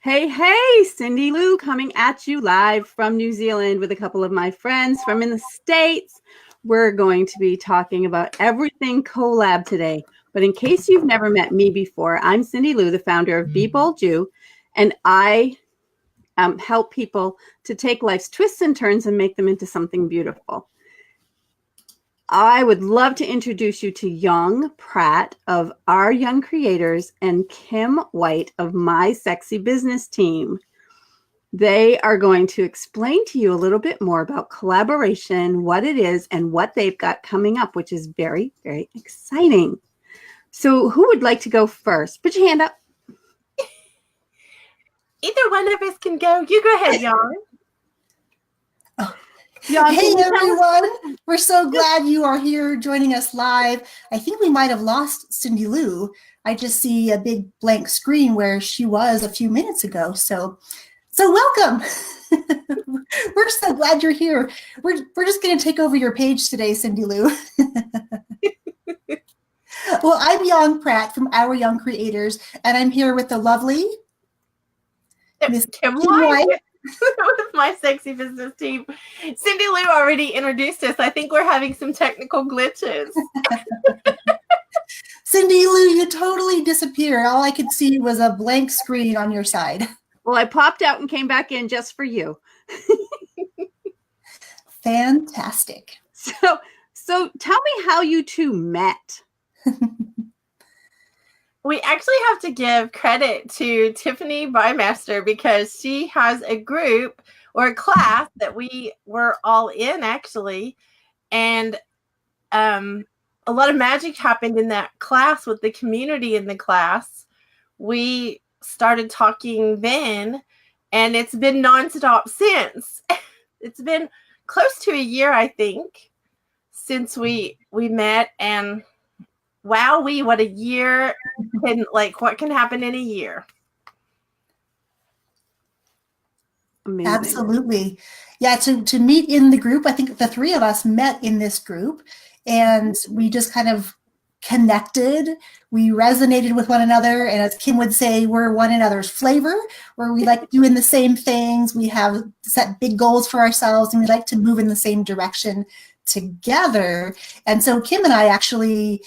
Hey, Cyndilu coming at you live from New Zealand with a couple of my friends from in the States. We're going to be talking about everything collab today. But in case you've never met me before, I'm Cyndilu, the founder of Be Bold You, and I help people to take life's twists and turns and make them into something beautiful. I would love to introduce you to Young Pratt of Our Young Creators and Kim White of My Sexy Business Team. They are going to explain to you a little bit more about collaboration, what it is, and what they've got coming up, which is very, very exciting. So who would like to go first? Put your hand up. Either one of us can go. You go ahead, Young. Hey everyone, we're so glad you are here joining us live. I think we might have lost Cyndilu. I just see a big blank screen where she was a few minutes ago. So welcome. We're so glad you're here. We're just going to take over your page today, Cyndilu. Well, I'm Young Pratt from Our Young Creators, and I'm here with the lovely Miss Kim White. With my sexy business team. Cyndilu already introduced us. I think we're having some technical glitches. Cyndilu, you totally disappeared. All I could see was a blank screen on your side. Well, I popped out and came back in just for you. Fantastic. So tell me how you two met. We actually have to give credit to Tiffany Bymaster because she has a group or a class that we were all in actually. And a lot of magic happened in that class with the community in the class. We started talking then and it's been nonstop since. It's been close to a year, I think, since we met, and wowee, what a year what can happen in a year. Amazing. Absolutely. Yeah, to meet in the group, I think the three of us met in this group and we just kind of connected. We resonated with one another, and as Kim would say, we're one another's flavor, where we like doing the same things. We have set big goals for ourselves and we like to move in the same direction together. And so Kim and I actually,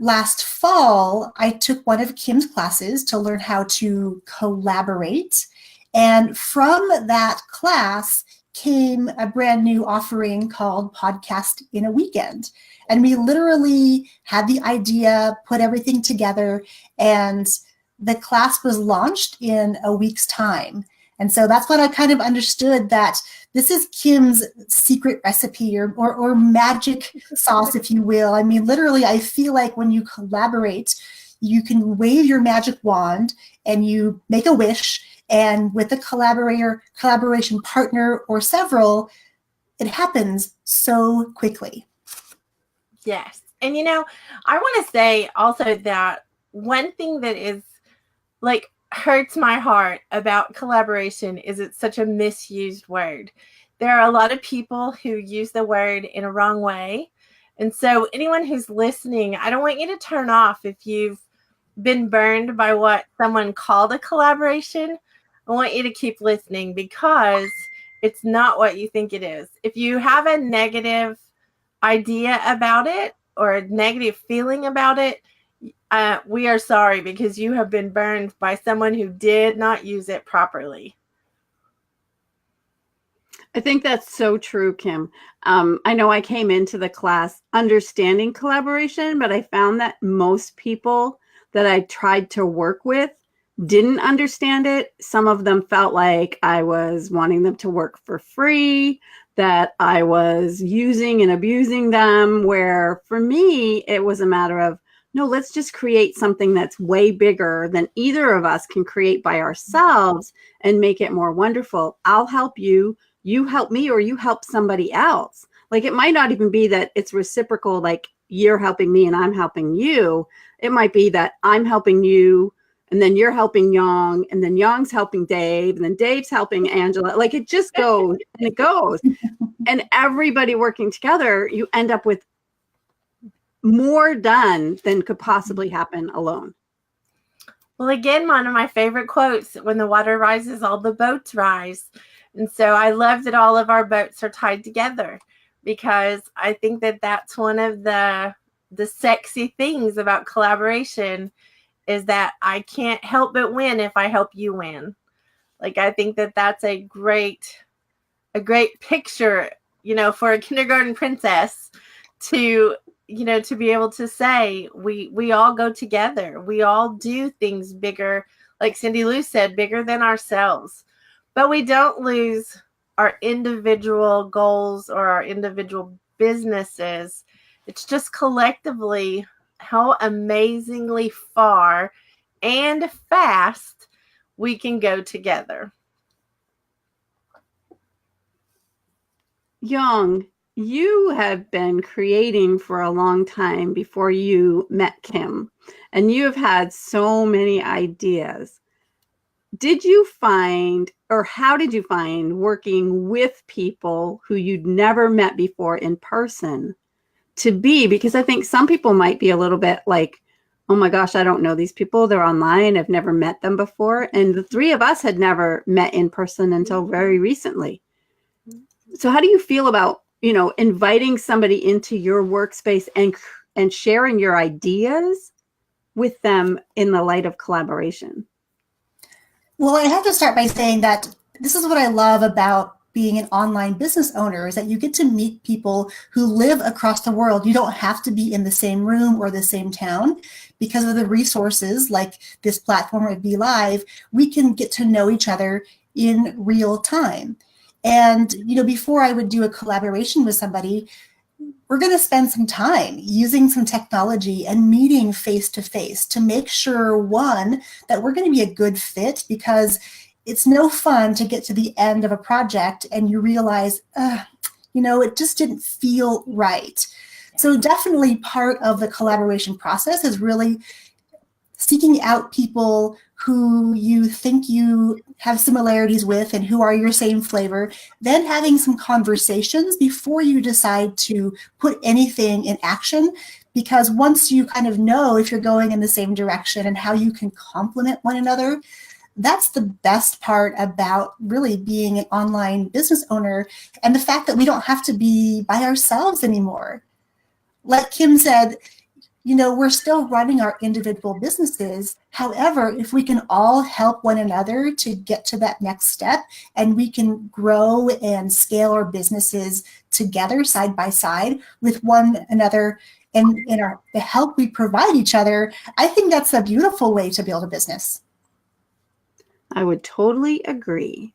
last fall, I took one of Kim's classes to learn how to collaborate. And from that class came a brand new offering called Podcast in a Weekend. And we literally had the idea, put everything together, and the class was launched in a week's time. And so that's when I kind of understood that this is Kim's secret recipe or magic sauce, if you will. I mean, literally, I feel like when you collaborate, you can wave your magic wand and you make a wish, and with a collaboration partner or several, it happens so quickly. Yes. And I want to say also that one thing that is hurts my heart about collaboration is it's such a misused word. There are a lot of people who use the word in a wrong way. And so anyone who's listening, I don't want you to turn off if you've been burned by what someone called a collaboration. I want you to keep listening because it's not what you think it is. If you have a negative idea about it or a negative feeling about it, we are sorry because you have been burned by someone who did not use it properly. I think that's so true, Kim. I know I came into the class understanding collaboration, but I found that most people that I tried to work with didn't understand it. Some of them felt like I was wanting them to work for free, that I was using and abusing them, where for me, it was a matter of, no, let's just create something that's way bigger than either of us can create by ourselves and make it more wonderful. I'll help you, you help me, or you help somebody else. Like, it might not even be that it's reciprocal, like you're helping me and I'm helping you. It might be that I'm helping you and then you're helping Young, and then Young's helping Dave, and then Dave's helping Angela. Like, it just goes and it goes. And everybody working together, you end up with more done than could possibly happen alone. Well, again, one of my favorite quotes, when the water rises, all the boats rise. And so I love that all of our boats are tied together, because I think that that's one of the sexy things about collaboration, is that I can't help but win if I help you win. Like, I think that that's a great picture, for a kindergarten princess to, to be able to say, we all go together. We all do things bigger, like Cyndilu said, bigger than ourselves. But we don't lose our individual goals or our individual businesses. It's just collectively how amazingly far and fast we can go together. Young, you have been creating for a long time before you met Kim, and you have had so many ideas. Did you find, or how did you find working with people who you'd never met before in person to be? Because I think some people might be a little bit like, oh my gosh, I don't know these people. They're online. I've never met them before. And the three of us had never met in person until very recently. So how do you feel about, inviting somebody into your workspace and sharing your ideas with them in the light of collaboration? Well, I have to start by saying that this is what I love about being an online business owner, is that you get to meet people who live across the world. You don't have to be in the same room or the same town. Because of the resources like this platform or Be Live, we can get to know each other in real time. And, before I would do a collaboration with somebody, we're going to spend some time using some technology and meeting face to face to make sure, one, that we're going to be a good fit, because it's no fun to get to the end of a project and you realize, it just didn't feel right. So definitely part of the collaboration process is really seeking out people who you think you have similarities with and who are your same flavor, then having some conversations before you decide to put anything in action. Because once you kind of know if you're going in the same direction and how you can complement one another, that's the best part about really being an online business owner, and the fact that we don't have to be by ourselves anymore. Like Kim said, we're still running our individual businesses. However, if we can all help one another to get to that next step, and we can grow and scale our businesses together side by side with one another, and the help we provide each other, I think that's a beautiful way to build a business. I would totally agree.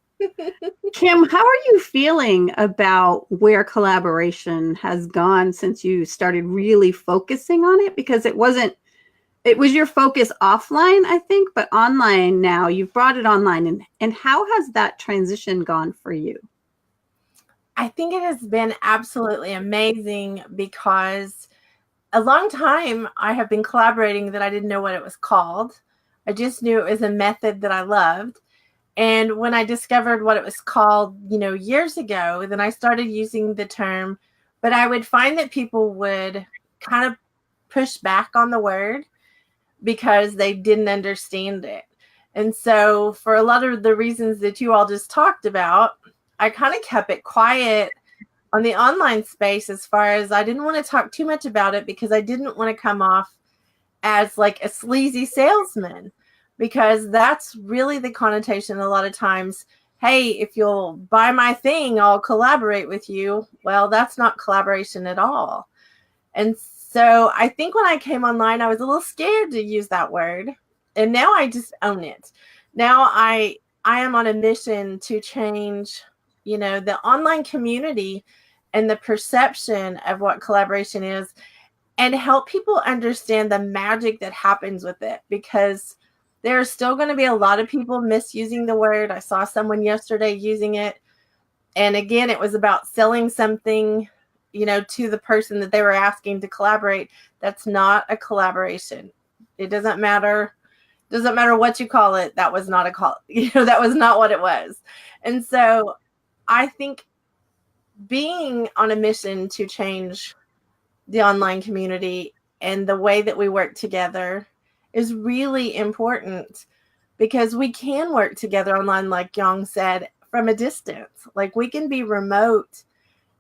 Kim, how are you feeling about where collaboration has gone since you started really focusing on it? Because it was your focus offline, I think, but online now, you've brought it online. And how has that transition gone for you? I think it has been absolutely amazing, because a long time I have been collaborating that I didn't know what it was called. I just knew it was a method that I loved. And when I discovered what it was called, years ago, then I started using the term, but I would find that people would kind of push back on the word because they didn't understand it. And so for a lot of the reasons that you all just talked about, I kind of kept it quiet on the online space, as far as I didn't want to talk too much about it, because I didn't want to come off as like a sleazy salesman. Because that's really the connotation a lot of times. Hey, if you'll buy my thing, I'll collaborate with you. Well, that's not collaboration at all. And so I think when I came online, I was a little scared to use that word. And now I just own it. Now I am on a mission to change, the online community and the perception of what collaboration is, and help people understand the magic that happens with it. Because there are still going to be a lot of people misusing the word. I saw someone yesterday using it. And again, it was about selling something, to the person that they were asking to collaborate. That's not a collaboration. It doesn't matter. Doesn't matter what you call it. That was not a call. That was not what it was. And so I think being on a mission to change the online community and the way that we work together, is really important, because we can work together online, like Young said, from a distance. Like, we can be remote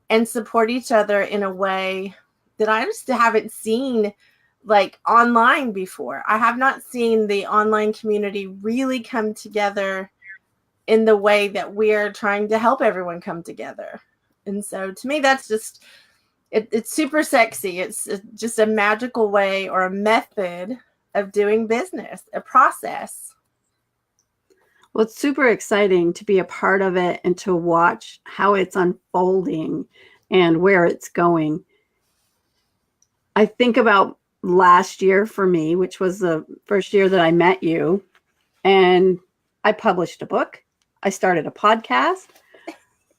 and support each other in a way that I just haven't seen like online before. I have not seen the online community really come together in the way that we're trying to help everyone come together. And so to me, that's just, it's super sexy. It's just a magical way or a method of doing business, a process. Well, it's super exciting to be a part of it and to watch how it's unfolding and where it's going. I think about last year for me, which was the first year that I met you, and I published a book. I started a podcast.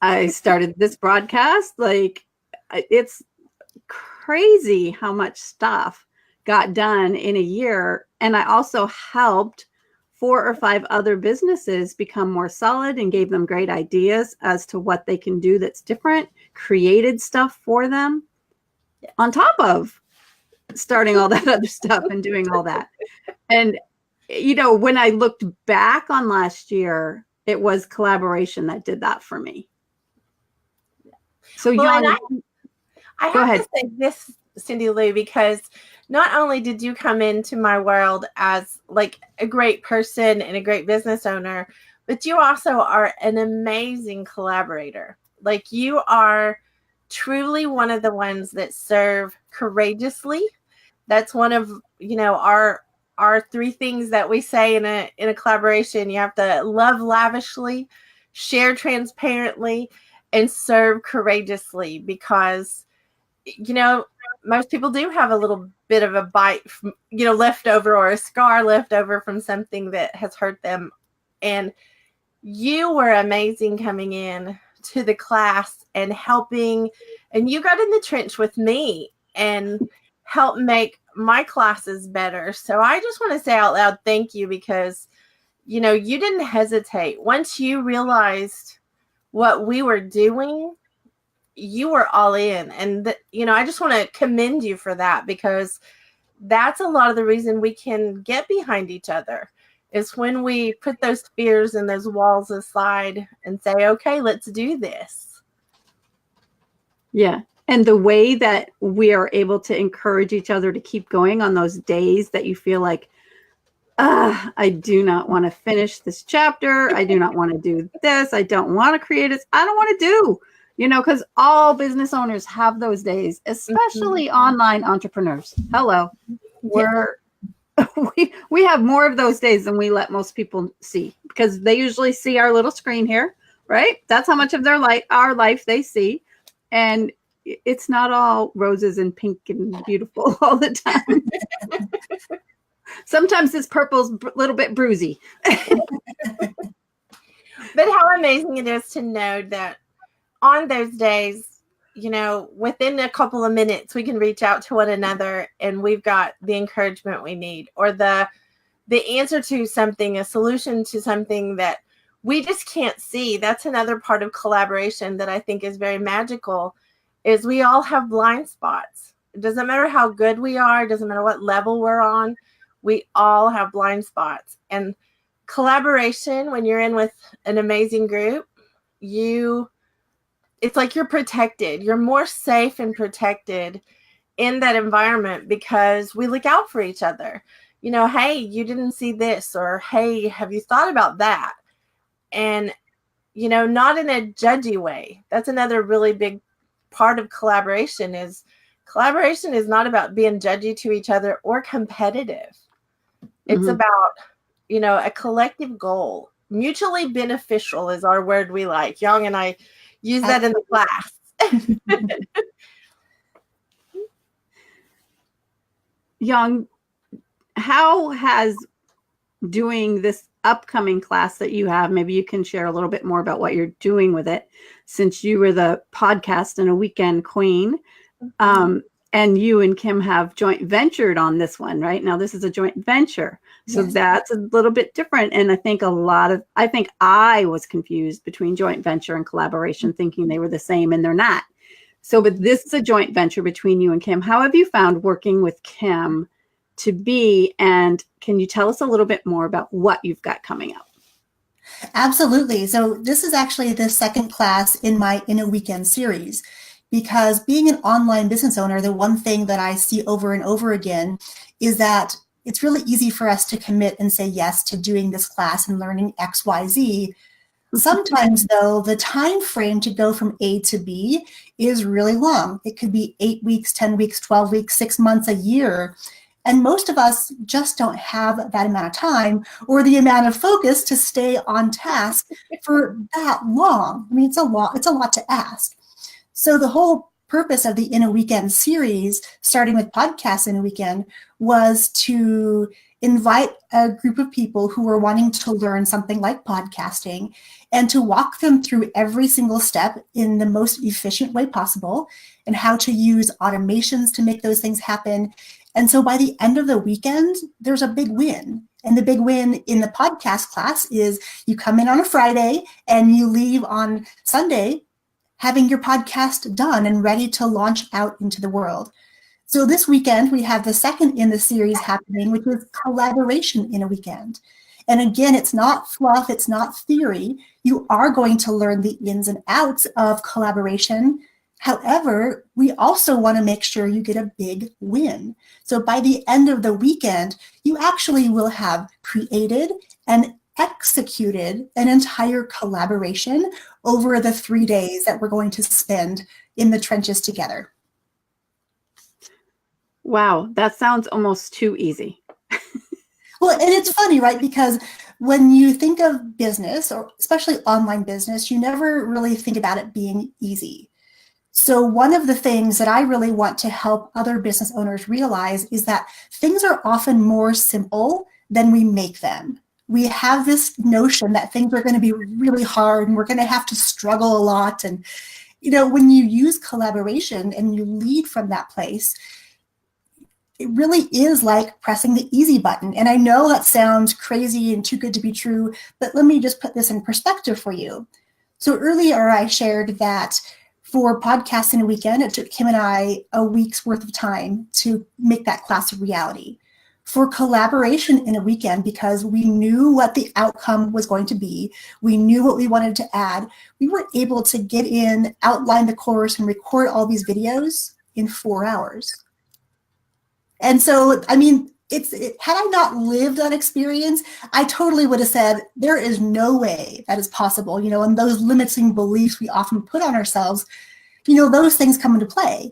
I started this broadcast. Like, it's crazy how much stuff got done in a year. And I also helped 4 or 5 other businesses become more solid and gave them great ideas as to what they can do that's different, created stuff for them on top of starting all that other stuff and doing all that. And, you know, when I looked back on last year, it was collaboration that did that for me. So, well, Jan, I go have ahead. to say this, Cyndilu, because not only did you come into my world as like a great person and a great business owner, but you also are an amazing collaborator. Like, you are truly one of the ones that serve courageously. That's one of, you know, our 3 things that we say in a collaboration. You have to love lavishly, share transparently, and serve courageously, because, you know, most people do have a little bit of a bite, from, you know, left over, or a scar left over from something that has hurt them. And you were amazing coming in to the class and helping, and you got in the trench with me and helped make my classes better. So I just want to say out loud, thank you, because, you know, you didn't hesitate. Once you realized what we were doing, you were all in. And, you know, I just want to commend you for that, because that's a lot of the reason we can get behind each other, is when we put those fears and those walls aside and say, okay, let's do this. Yeah. And the way that we are able to encourage each other to keep going on those days that you feel like, I do not want to finish this chapter. I do not want to do this. I don't want to create it. I don't want to do, you know, because all business owners have those days, especially online entrepreneurs. Hello. We have more of those days than we let most people see, because they usually see our little screen here, right? That's how much of our life they see. And it's not all roses and pink and beautiful all the time. Sometimes this purple's a little bit bruisey. But how amazing it is to know that on those days, you know, within a couple of minutes, we can reach out to one another and we've got the encouragement we need, or the answer to something, a solution to something that we just can't see. That's another part of collaboration that I think is very magical, is we all have blind spots. It doesn't matter how good we are. It doesn't matter what level we're on. We all have blind spots. And collaboration, when you're in with an amazing group, it's like you're protected. You're more safe and protected in that environment, because we look out for each other. You know, hey, you didn't see this, or hey, have you thought about that? And, you know, not in a judgy way. That's another really big part of collaboration is not about being judgy to each other or competitive. It's about, you know, a collective goal. Mutually beneficial is our word we like. Young and I use that in the class. Young, how has doing this upcoming class that you have, maybe you can share a little bit more about what you're doing with it, since you were the podcast and a weekend queen, and you and Kim have joint ventured on this one, right? Now this is a joint venture, so yes. That's a little bit different. And I think I was confused between joint venture and collaboration, thinking they were the same, and they're not. So, but this is a joint venture between you and Kim. How have you found working with Kim to be. And can you tell us a little bit more about what you've got coming up? Absolutely. So this is actually the second class in my In a Weekend series, because being an online business owner, the one thing that I see over and over again is that it's really easy for us to commit and say yes to doing this class and learning X, Y, Z. Sometimes, though, the time frame to go from A to B is really long. It could be 8 weeks, 10 weeks, 12 weeks, 6 months, a year. And most of us just don't have that amount of time or the amount of focus to stay on task for that long. I mean, it's a lot to ask. So the whole purpose of the In a Weekend series, starting with podcasts in a weekend, was to invite a group of people who were wanting to learn something like podcasting and to walk them through every single step in the most efficient way possible and how to use automations to make those things happen. And so by the end of the weekend, there's a big win. And the big win in the podcast class is you come in on a Friday and you leave on Sunday having your podcast done and ready to launch out into the world. So this weekend, we have the second in the series happening, which is collaboration in a weekend. And again, it's not fluff, it's not theory. You are going to learn the ins and outs of collaboration. However, we also want to make sure you get a big win. So by the end of the weekend, you actually will have created and executed an entire collaboration over the 3 days that we're going to spend in the trenches together. Wow, that sounds almost too easy. Well, and it's funny, right? Because when you think of business, or especially online business, you never really think about it being easy. So one of the things that I really want to help other business owners realize is that things are often more simple than we make them. We have this notion that things are going to be really hard and we're going to have to struggle a lot. And, when you use collaboration and you lead from that place, it really is like pressing the easy button. And I know that sounds crazy and too good to be true, but let me just put this in perspective for you. So earlier I shared that for podcasts in a weekend, it took Kim and I a week's worth of time to make that class a reality. For collaboration in a weekend, because we knew what the outcome was going to be, we knew what we wanted to add, we were able to get in, outline the course, and record all these videos in 4 hours. And so, I mean, had I not lived that experience, I totally would have said, there is no way that is possible, and those limiting beliefs we often put on ourselves, those things come into play.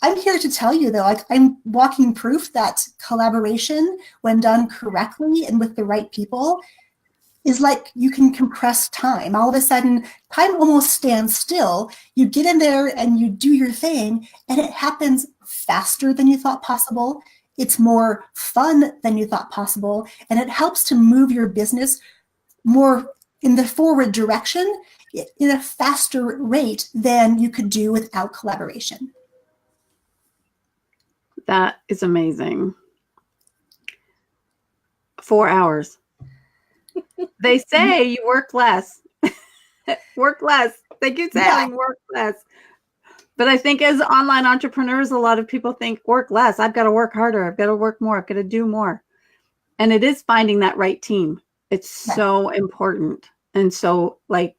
I'm here to tell you, though, I'm walking proof that collaboration, when done correctly and with the right people, is like you can compress time. All of a sudden, time almost stands still. You get in there and you do your thing, and it happens faster than you thought possible. It's more fun than you thought possible, and it helps to move your business more in the forward direction in a faster rate than you could do without collaboration. That is amazing. 4 hours. They say you work less. Work less. They keep saying work less. But I think as online entrepreneurs, a lot of people think work less. I've got to work harder. I've got to work more. I've got to do more. And it is finding that right team. It's so important. And so when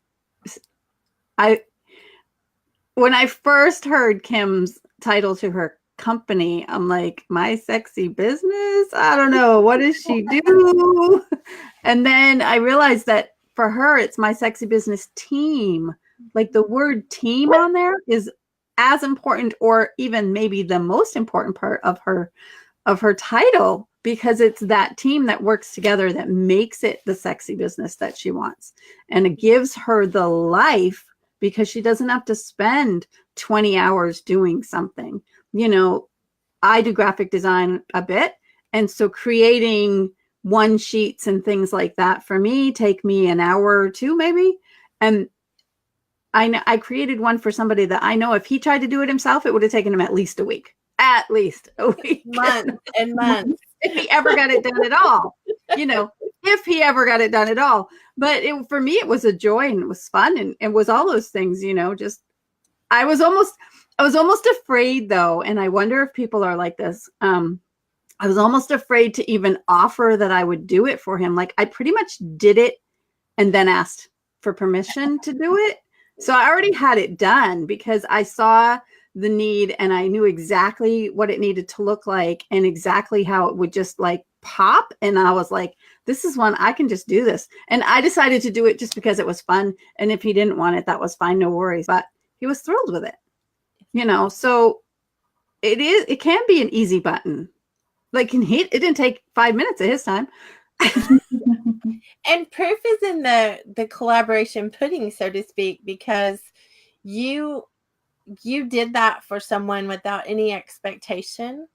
I first heard Kim's title to her company, I'm like, my sexy business? I don't know. What does she do? And then I realized that for her, it's my sexy business team. Like the word team on there is as important, or even maybe the most important part of her title, because it's that team that works together that makes it the sexy business that she wants. And it gives her the life, because she doesn't have to spend 20 hours doing something. I do graphic design a bit. And so creating one sheets and things like that for me take me an hour or two, maybe. And I created one for somebody that I know if he tried to do it himself, it would have taken him at least a week. At least a week. Months and months. If he ever got it done at all. If he ever got it done at all. But for me, it was a joy and it was fun and it was all those things, just I was almost afraid though. And I wonder if people are like this. I was almost afraid to even offer that I would do it for him. Like I pretty much did it and then asked for permission to do it. So I already had it done because I saw the need and I knew exactly what it needed to look like and exactly how it would just like pop. And I was like, this is one I can just do this. And I decided to do it just because it was fun. And if he didn't want it, that was fine, no worries. But he was thrilled with it, you know. So it can be an easy button. Like it didn't take 5 minutes of his time. And proof is in the collaboration pudding, so to speak, because you did that for someone without any expectation.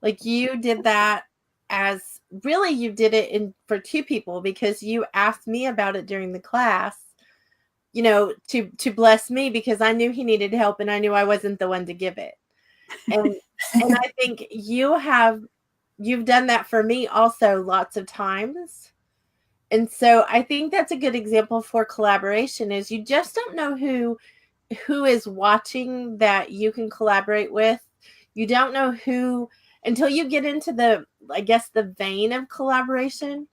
Like you did that as really you did it for two people because you asked me about it during the class, you know, to bless me because I knew he needed help and I knew I wasn't the one to give it. And I think you've done that for me also lots of times. And so I think that's a good example for collaboration is you just don't know who is watching that you can collaborate with. You don't know who until you get into the vein of collaboration.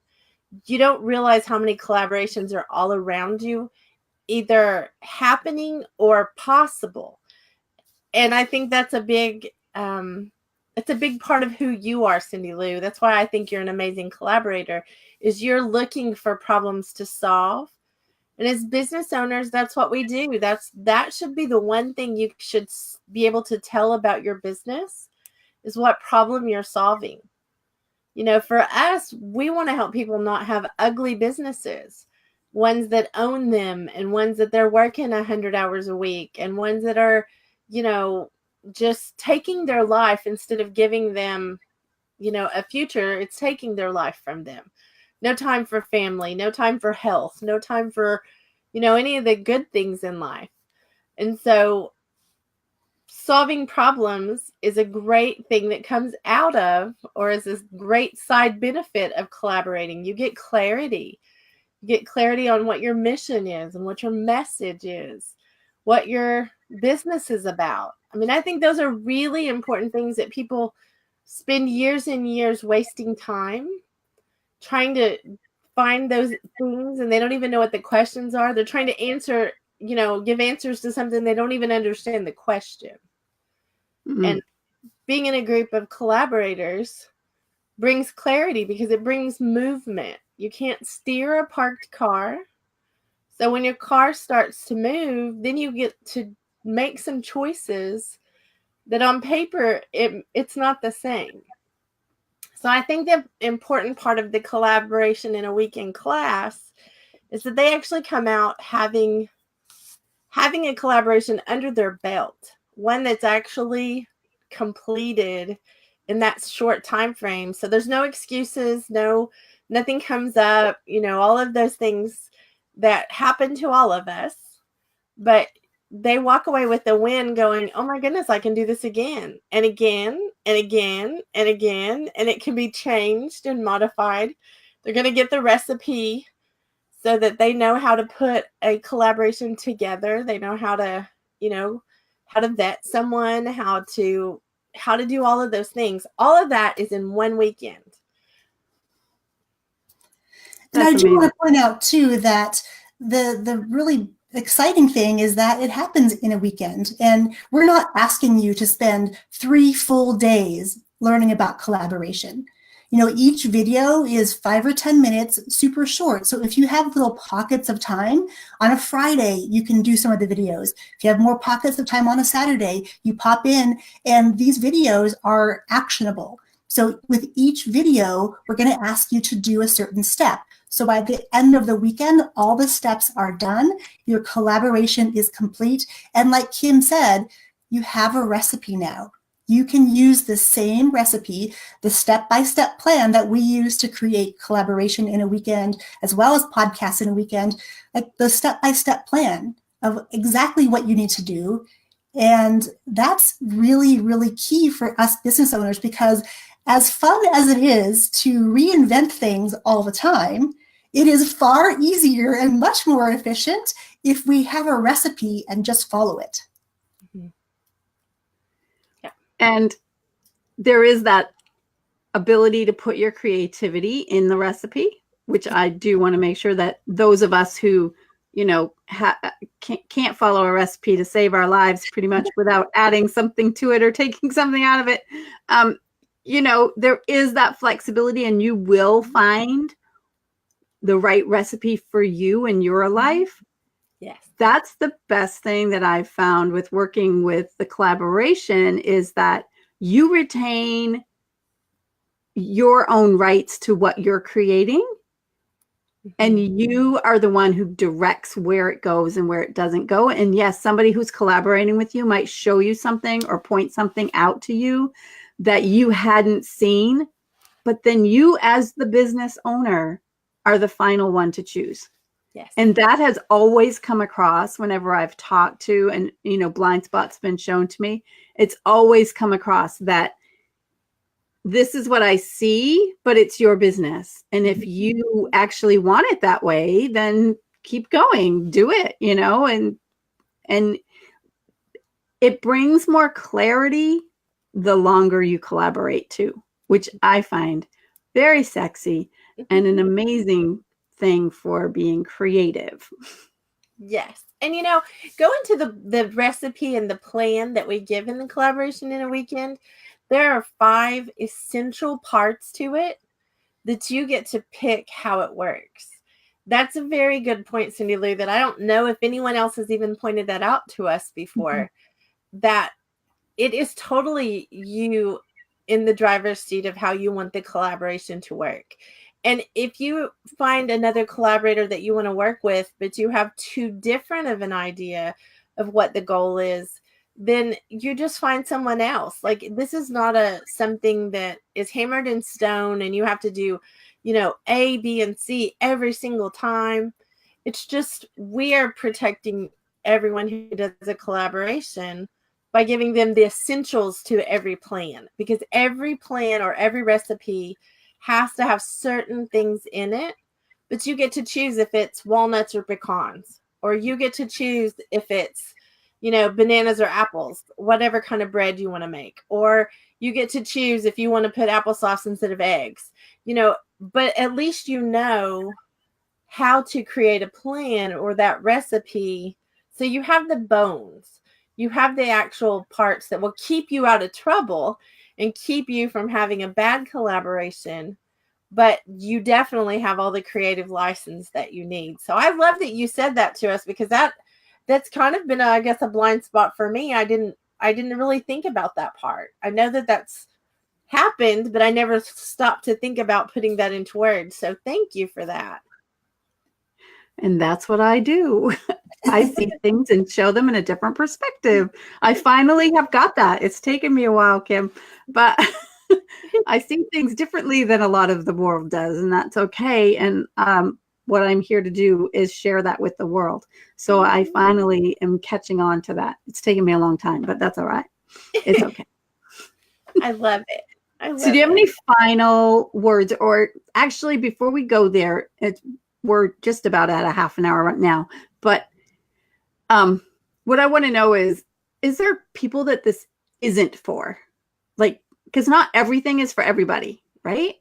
You don't realize how many collaborations are all around you, either happening or possible. And I think that's a big it's a big part of who you are, Cyndilu. That's why I think you're an amazing collaborator, is you're looking for problems to solve. And as business owners, that's what we do. That should be the one thing you should be able to tell about your business is what problem you're solving. You know, for us, we want to help people not have ugly businesses, ones that own them and ones that they're working 100 hours a week and ones that are, you know, just taking their life instead of giving them, you know, a future. It's taking their life from them. No time for family, no time for health, no time for, you know, any of the good things in life. And so solving problems is a great thing that comes out of, or is this great side benefit of collaborating. You get clarity. You get clarity on what your mission is and what your message is, what your business is about. I mean, I think those are really important things that people spend years and years wasting time trying to find those things, and they don't even know what the questions are. They're trying to answer, you know, give answers to something they don't even understand the question. Mm-hmm. And being in a group of collaborators brings clarity because it brings movement. You can't steer a parked car. So when your car starts to move, then you get to make some choices that on paper, it's not the same. So I think the important part of the collaboration in a weekend class is that they actually come out having a collaboration under their belt, one that's actually completed in that short time frame. So there's no excuses, nothing comes up, you know, all of those things that happen to all of us, but they walk away with the win going, oh my goodness, I can do this again and again and again and again. And it can be changed and modified. They're going to get the recipe so that they know how to put a collaboration together. They know how to, you know, how to vet someone, how to do all of those things. All of that is in one weekend. And I do want to point out too that the really exciting thing is that it happens in a weekend, and we're not asking you to spend 3 full days learning about collaboration. You know, each video is 5 or 10 minutes, super short. So if you have little pockets of time on a Friday, you can do some of the videos. If you have more pockets of time on a Saturday, you pop in, and these videos are actionable. So with each video, we're going to ask you to do a certain step. So by the end of the weekend, all the steps are done. Your collaboration is complete. And like Kim said, you have a recipe now. You can use the same recipe, the step-by-step plan that we use to create collaboration in a weekend, as well as podcasts in a weekend, like the step-by-step plan of exactly what you need to do. And that's really, really key for us business owners, because as fun as it is to reinvent things all the time, it is far easier and much more efficient if we have a recipe and just follow it. Mm-hmm. Yeah. And there is that ability to put your creativity in the recipe, which I do want to make sure that those of us who, can't follow a recipe to save our lives pretty much without adding something to it or taking something out of it. There is that flexibility, and you will find the right recipe for you in your life. Yes. That's the best thing that I've found with working with the collaboration, is that you retain your own rights to what you're creating. And you are the one who directs where it goes and where it doesn't go. And yes, somebody who's collaborating with you might show you something or point something out to you that you hadn't seen. But then you, as the business owner, are the final one to choose. Yes. And that has always come across whenever I've talked to, and, blind spots been shown to me. It's always come across that this is what I see, but it's your business. And if you actually want it that way, then keep going, do it, and it brings more clarity the longer you collaborate too, which I find very sexy and an amazing thing for being creative. Yes. And go into the recipe and the plan that we give in the collaboration in a weekend. There are 5 essential parts to it that you get to pick how it works. That's a very good point, Cyndilu, that I don't know if anyone else has even pointed that out to us before, that it is totally you in the driver's seat of how you want the collaboration to work. And if you find another collaborator that you want to work with, but you have too different of an idea of what the goal is, then you just find someone else. Like, this is not something that is hammered in stone and you have to do, A, B, and C every single time. It's just, we are protecting everyone who does a collaboration by giving them the essentials to every plan, because every plan or every recipe has to have certain things in it, but you get to choose if it's walnuts or pecans, or you get to choose if it's, bananas or apples, whatever kind of bread you want to make, or you get to choose if you want to put applesauce instead of eggs, but at least how to create a plan or that recipe. So you have the bones, you have the actual parts that will keep you out of trouble and keep you from having a bad collaboration, but you definitely have all the creative license that you need. So I love that you said that to us, because that's kind of been, I guess, a blind spot for me. I didn't really think about that part. I know that that's happened, but I never stopped to think about putting that into words. So thank you for that. And that's what I do. I see things and show them in a different perspective. I finally have got that. It's taken me a while, Kim, but I see things differently than a lot of the world does, and that's okay. And what I'm here to do is share that with the world. So I finally am catching on to that. It's taken me a long time, but that's all right. It's okay. I love it. So do you have any final words? Or actually, before we go there, we're just about at a half an hour right now. But what I want to know is there people that this isn't for? Like, because not everything is for everybody, right?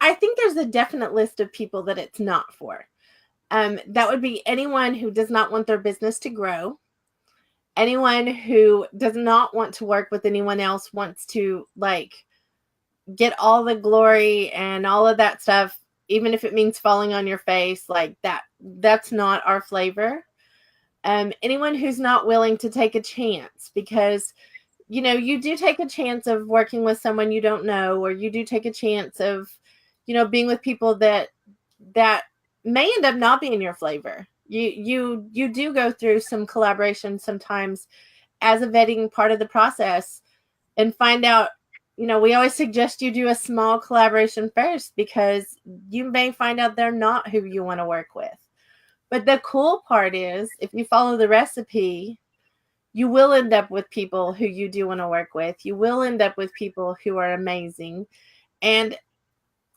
I think there's a definite list of people that it's not for. That would be anyone who does not want their business to grow, anyone who does not want to work with anyone else, wants to get all the glory and all of that stuff, even if it means falling on your face, like that's not our flavor. Anyone who's not willing to take a chance, because you do take a chance of working with someone you don't know, or you do take a chance of being with people that may end up not being your flavor. You do go through some collaboration sometimes as a vetting part of the process, and find out, we always suggest you do a small collaboration first, because you may find out they're not who you want to work with. But the cool part is, if you follow the recipe, you will end up with people who you do want to work with. You will end up with people who are amazing. And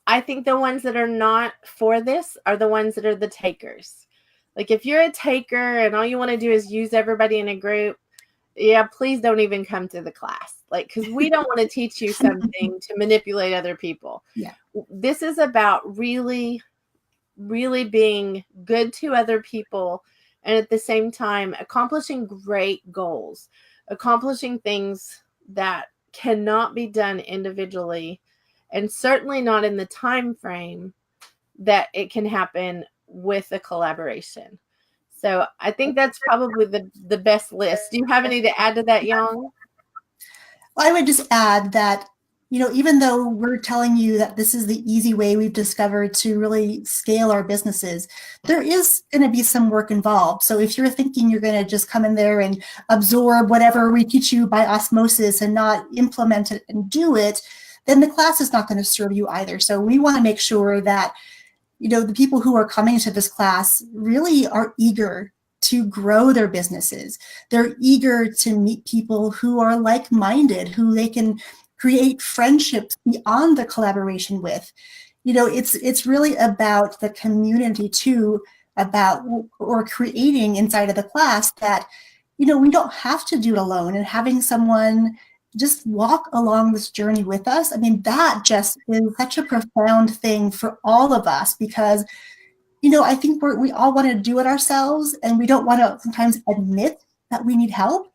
I think the ones that are not for this are the ones that are the takers. Like, if you're a taker and all you want to do is use everybody in a group, yeah, please don't even come to the class. Like, because we don't want to teach you something to manipulate other people. Yeah. This is about really, really being good to other people, and at the same time accomplishing great goals, accomplishing things that cannot be done individually, and certainly not in the time frame that it can happen with a collaboration. So I think that's probably the best list. Do you have any to add to that, Yang? I would just add that, even though we're telling you that this is the easy way we've discovered to really scale our businesses, there is going to be some work involved. So if you're thinking you're going to just come in there and absorb whatever we teach you by osmosis and not implement it and do it, then the class is not going to serve you either. So we want to make sure that, the people who are coming to this class really are eager to grow their businesses. They're eager to meet people who are like-minded, who they can create friendships beyond the collaboration with. It's really about the community too, about or creating inside of the class that, we don't have to do it alone, and having someone just walk along this journey with us. I mean, that just is such a profound thing for all of us, because I think we all want to do it ourselves, and we don't want to sometimes admit that we need help.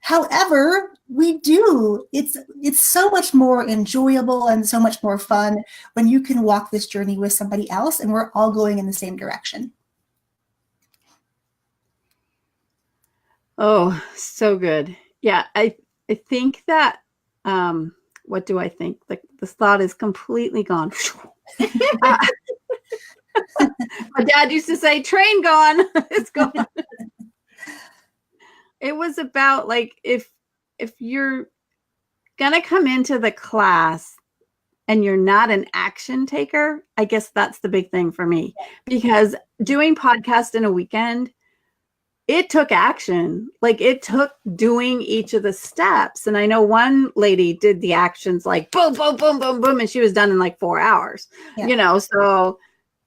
However, we do. It's so much more enjoyable and so much more fun when you can walk this journey with somebody else and we're all going in the same direction. Oh, so good. Yeah, I think that, what do I think? Like, this thought is completely gone. My dad used to say, train gone. It's gone. It was about, like, if you're gonna come into the class and you're not an action taker, I guess that's the big thing for me. Because doing podcast in a weekend, it took action. Like, it took doing each of the steps. And I know one lady did the actions like boom, boom, boom, boom, boom, and she was done in like 4 hours. So,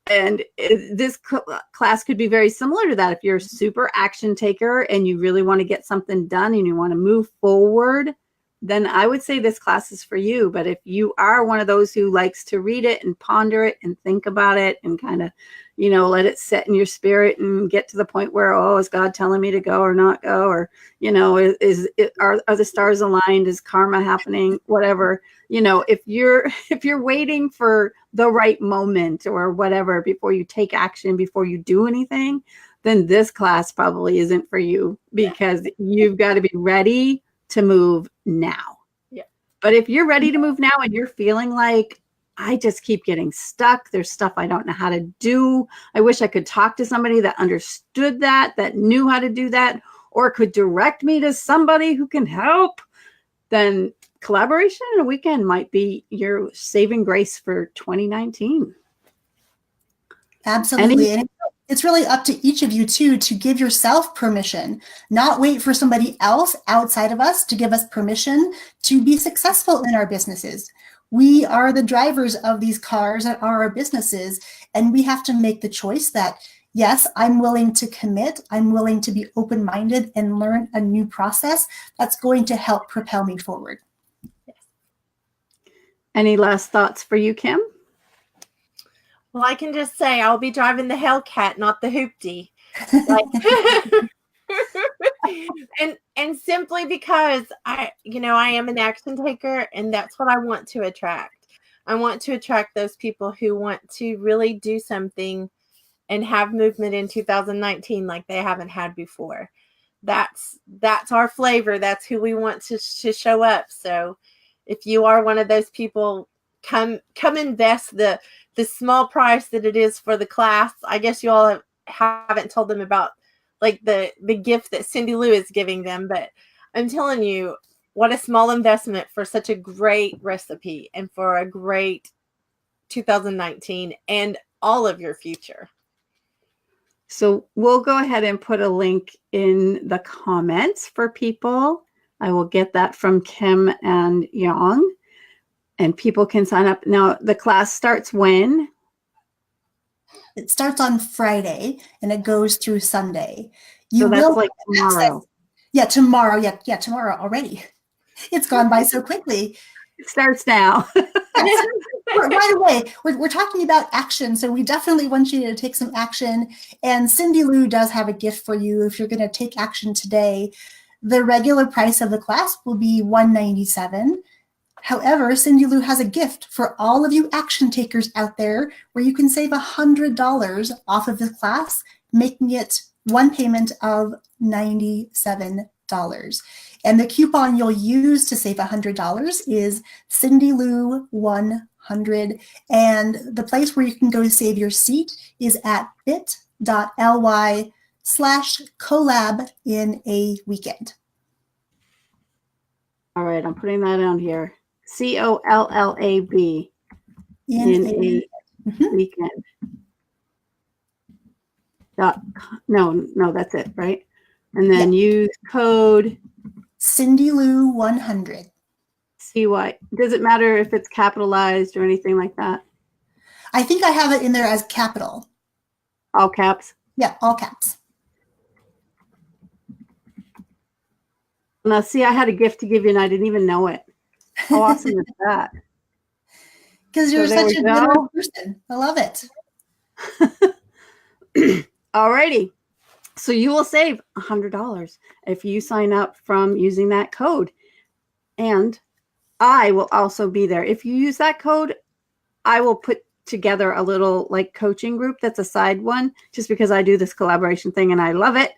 and this class could be very similar to that. If you're a super action taker and you really want to get something done and you want to move forward, then I would say this class is for you. But if you are one of those who likes to read it and ponder it and think about it and kind of, let it set in your spirit and get to the point where, oh, is God telling me to go or not go? Or, are the stars aligned? Is karma happening? Whatever, if you're waiting for the right moment or whatever before you take action, before you do anything, then this class probably isn't for you, because you've got to be ready to move now. Yeah. But if you're ready to move now and you're feeling like, I just keep getting stuck, there's stuff I don't know how to do, I wish I could talk to somebody that understood that knew how to do that, or could direct me to somebody who can help, then collaboration in a weekend might be your saving grace for 2019. Absolutely. And it's really up to each of you too to give yourself permission, not wait for somebody else outside of us to give us permission to be successful in our businesses. We are the drivers of these cars that are our businesses, and we have to make the choice that, yes, I'm willing to commit, I'm willing to be open-minded and learn a new process that's going to help propel me forward. Any last thoughts for you, Kim? Well, I can just say I'll be driving the Hellcat, not the Hoopty. And simply because I am an action taker, and that's what I want to attract. I want to attract those people who want to really do something and have movement in 2019 like they haven't had before. That's our flavor. That's who we want to show up. So if you are one of those people, come invest the small price that it is for the class. I guess you all haven't told them about like the gift that Cyndilu is giving them, but I'm telling you, what a small investment for such a great recipe and for a great 2019 and all of your future. So we'll go ahead and put a link in the comments for people. I will get that from Kim and Yang, and people can sign up. Now, the class starts when? It starts on Friday and it goes through Sunday. So that's like tomorrow. Yeah, tomorrow. Yeah, tomorrow already. It's gone by so quickly. It starts now. Yes. By the way, we're talking about action, so we definitely want you to take some action. And Cyndilu does have a gift for you if you're going to take action today. The regular price of the class will be $197. However, Cyndilu has a gift for all of you action takers out there where you can save $100 off of the class, making it one payment of $97. And the coupon you'll use to save $100 is Cyndilu100. And the place where you can go to save your seat is at bit.ly/collab in a weekend. All right, I'm putting that down here. COLLAB in a weekend. No, that's it, right? And then use code Cyndilu100. CY. Does it matter if it's capitalized or anything like that? I think I have it in there as capital. All caps? Yeah, all caps. Now, see, I had a gift to give you and I didn't even know it. How awesome is that? Because you're such a generous person. I love it. All righty. So you will save $100 if you sign up from using that code. And I will also be there. If you use that code, I will put together a little like coaching group that's a side one, just because I do this collaboration thing and I love it.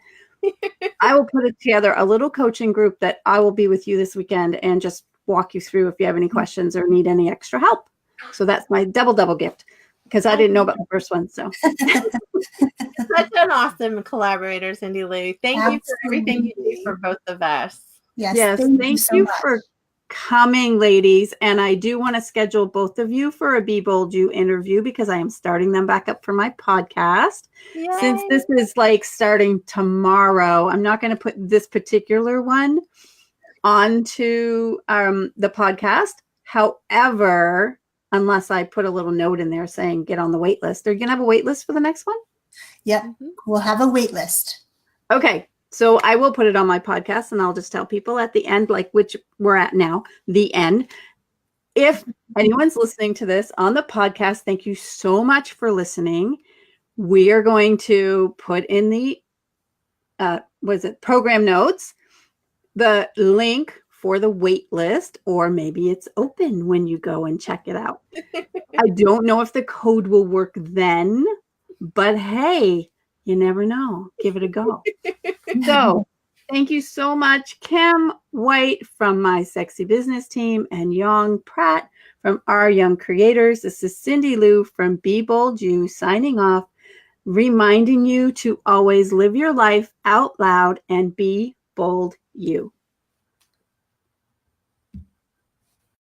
I will put it together a little coaching group that I will be with you this weekend and just walk you through if you have any questions or need any extra help. So that's my double gift, because I didn't know about the first one. So such an awesome collaborator, Cyndilu. Thank you for everything you do for both of us. Yes, thank you for coming, ladies. And I do want to schedule both of you for a Be Bold You interview, because I am starting them back up for my podcast. Yay. Since this is like starting tomorrow, I'm not going to put this particular one onto the podcast. However, unless I put a little note in there saying get on the wait list. Are you going to have a wait list for the next one? Yep. We'll have a wait list. Okay. So I will put it on my podcast and I'll just tell people at the end, like which we're at now, the end. If anyone's listening to this on the podcast, thank you so much for listening. We are going to put in the, program notes, the link for the wait list, or maybe it's open when you go and check it out. I don't know if the code will work then, but hey, you never know. Give it a go. So thank you so much, Kim White from my Sexy Business Team and Young Pratt from our Young Creators. This is Cyndilu from Be Bold You signing off, reminding you to always live your life out loud and be bold you.